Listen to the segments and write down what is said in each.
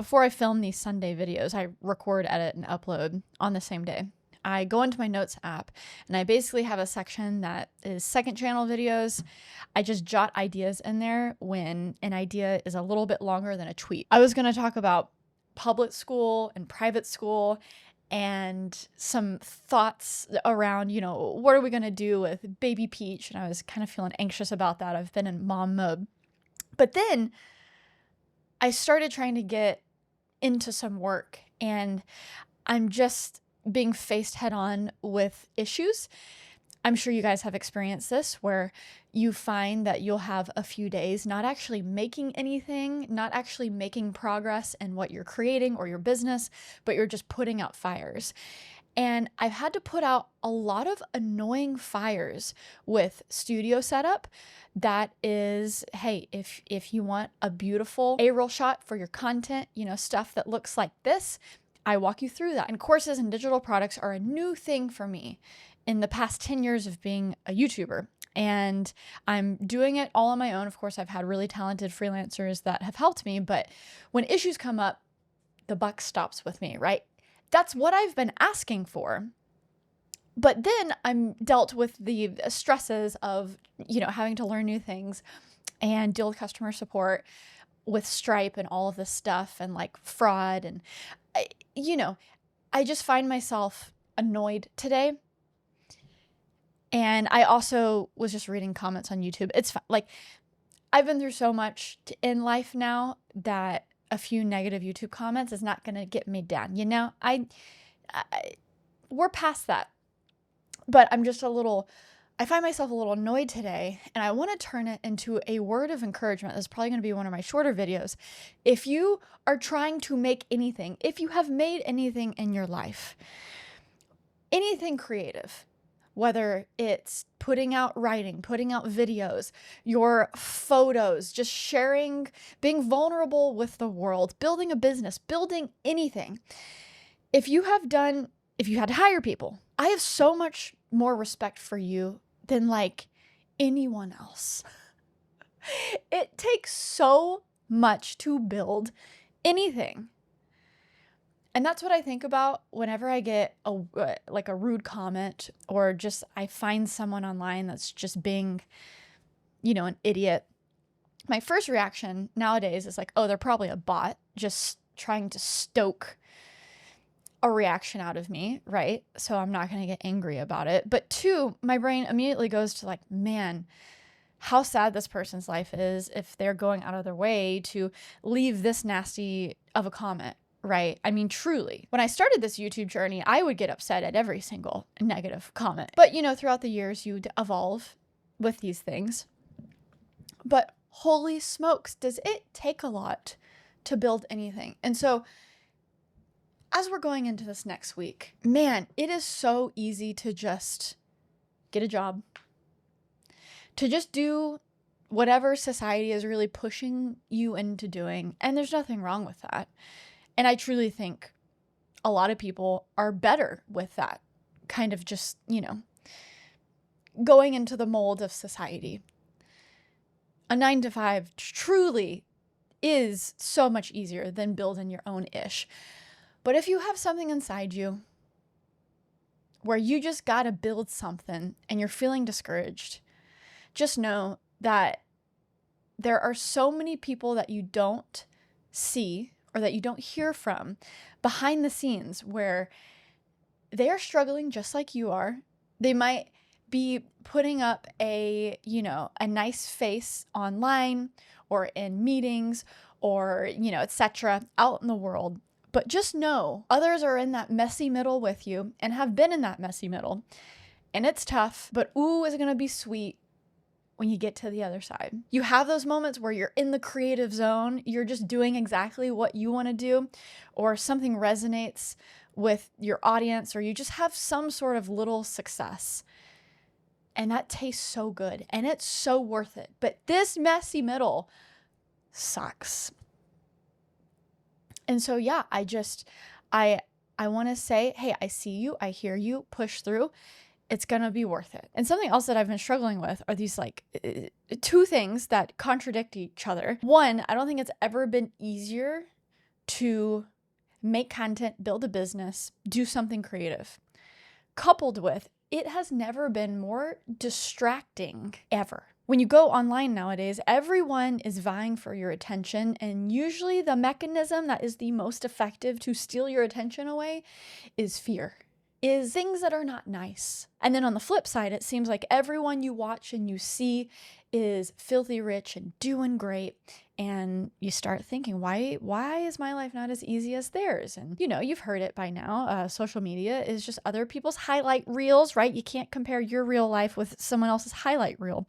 before I film these Sunday videos, I record, edit, and upload on the same day. I go into my notes app and I basically have a section that is second channel videos. I just jot ideas in there when an idea is a little bit longer than a tweet. I was going to talk about public school and private school and some thoughts around, what are we going to do with baby Peach? And I was kind of feeling anxious about that. I've been in mom mode. But then I started trying to get into some work, and I'm just being faced head on with issues. I'm sure you guys have experienced this, where you find that you'll have a few days not actually making anything, not actually making progress in what you're creating or your business, but you're just putting out fires. And I've had to put out a lot of annoying fires with studio setup. That is, hey, if you want a beautiful A-roll shot for your content, stuff that looks like this, I walk you through that. And courses and digital products are a new thing for me in the past 10 years of being a YouTuber. And I'm doing it all on my own. Of course, I've had really talented freelancers that have helped me, but when issues come up, the buck stops with me, right? That's what I've been asking for. But then I'm dealt with the stresses of, having to learn new things and deal with customer support with Stripe and all of this stuff and like fraud. And, I just find myself annoyed today. And I also was just reading comments on YouTube. It's like, I've been through so much in life now that a few negative YouTube comments is not going to get me down. We're past that, but I find myself a little annoyed today, and I want to turn it into a word of encouragement. This is probably going to be one of my shorter videos. If you are trying to make anything, if you have made anything in your life, anything creative, whether it's putting out writing, putting out videos, your photos, just sharing, being vulnerable with the world, building a business, building anything. If you had to hire people, I have so much more respect for you than like anyone else. It takes so much to build anything. And that's what I think about whenever I get a rude comment, or just I find someone online that's just being, an idiot. My first reaction nowadays is like, oh, they're probably a bot just trying to stoke a reaction out of me, right? So I'm not going to get angry about it. But two, my brain immediately goes to like, man, how sad this person's life is if they're going out of their way to leave this nasty of a comment. Right? I mean, truly, when I started this YouTube journey, I would get upset at every single negative comment. But, throughout the years, you evolve with these things. But holy smokes, does it take a lot to build anything? And so as we're going into this next week, man, it is so easy to just get a job, to just do whatever society is really pushing you into doing. And there's nothing wrong with that. And I truly think a lot of people are better with that kind of just, going into the mold of society. A 9-to-5 truly is so much easier than building your own ish. But if you have something inside you where you just got to build something and you're feeling discouraged, just know that there are so many people that you don't see or that you don't hear from behind the scenes where they are struggling just like you are. They might be putting up a nice face online or in meetings or, etc. out in the world. But just know others are in that messy middle with you and have been in that messy middle. And it's tough, but ooh, is it going to be sweet when you get to the other side. You have those moments where you're in the creative zone, you're just doing exactly what you want to do, or something resonates with your audience, or you just have some sort of little success. And that tastes so good, and it's so worth it. But this messy middle sucks. And so, yeah, I want to say, hey, I see you, I hear you, push through. It's going to be worth it. And something else that I've been struggling with are these two things that contradict each other. One, I don't think it's ever been easier to make content, build a business, do something creative. Coupled with, it has never been more distracting ever. When you go online nowadays, everyone is vying for your attention, and usually the mechanism that is the most effective to steal your attention away is fear, is things that are not nice. And then on the flip side, it seems like everyone you watch and you see is filthy rich and doing great. And you start thinking, why is my life not as easy as theirs? And you've heard it by now. Social media is just other people's highlight reels, right? You can't compare your real life with someone else's highlight reel.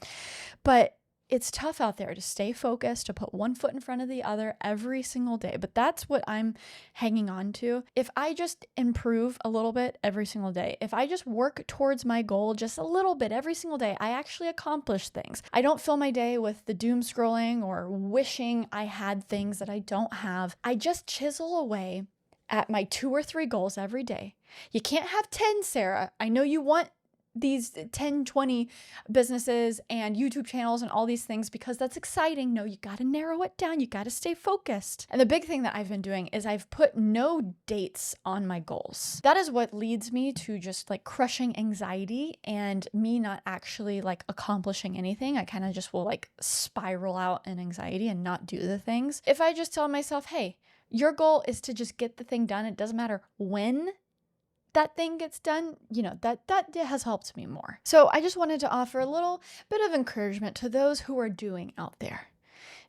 But it's tough out there to stay focused, to put one foot in front of the other every single day. But that's what I'm hanging on to. If I just improve a little bit every single day, if I just work towards my goal just a little bit every single day, I actually accomplish things. I don't fill my day with the doom scrolling or wishing I had things that I don't have. I just chisel away at my 2 or 3 goals every day. You can't have 10, Sarah. I know you want these 10, 20 businesses and YouTube channels and all these things because that's exciting. No, you got to narrow it down. You got to stay focused. And the big thing that I've been doing is I've put no dates on my goals. That is what leads me to just like crushing anxiety and me not actually like accomplishing anything. I kind of just will like spiral out in anxiety and not do the things. If I just tell myself, hey, your goal is to just get the thing done. It doesn't matter when that thing gets done, that has helped me more. So I just wanted to offer a little bit of encouragement to those who are doing out there.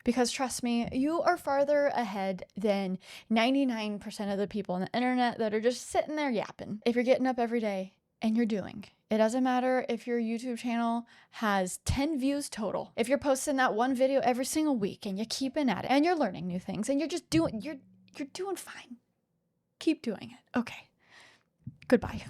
Because trust me, you are farther ahead than 99% of the people on the internet that are just sitting there yapping. If you're getting up every day and you're doing, it doesn't matter if your YouTube channel has 10 views total. If you're posting that one video every single week and you're keeping at it and you're learning new things and you're just doing, you're doing fine. Keep doing it. Okay. Goodbye.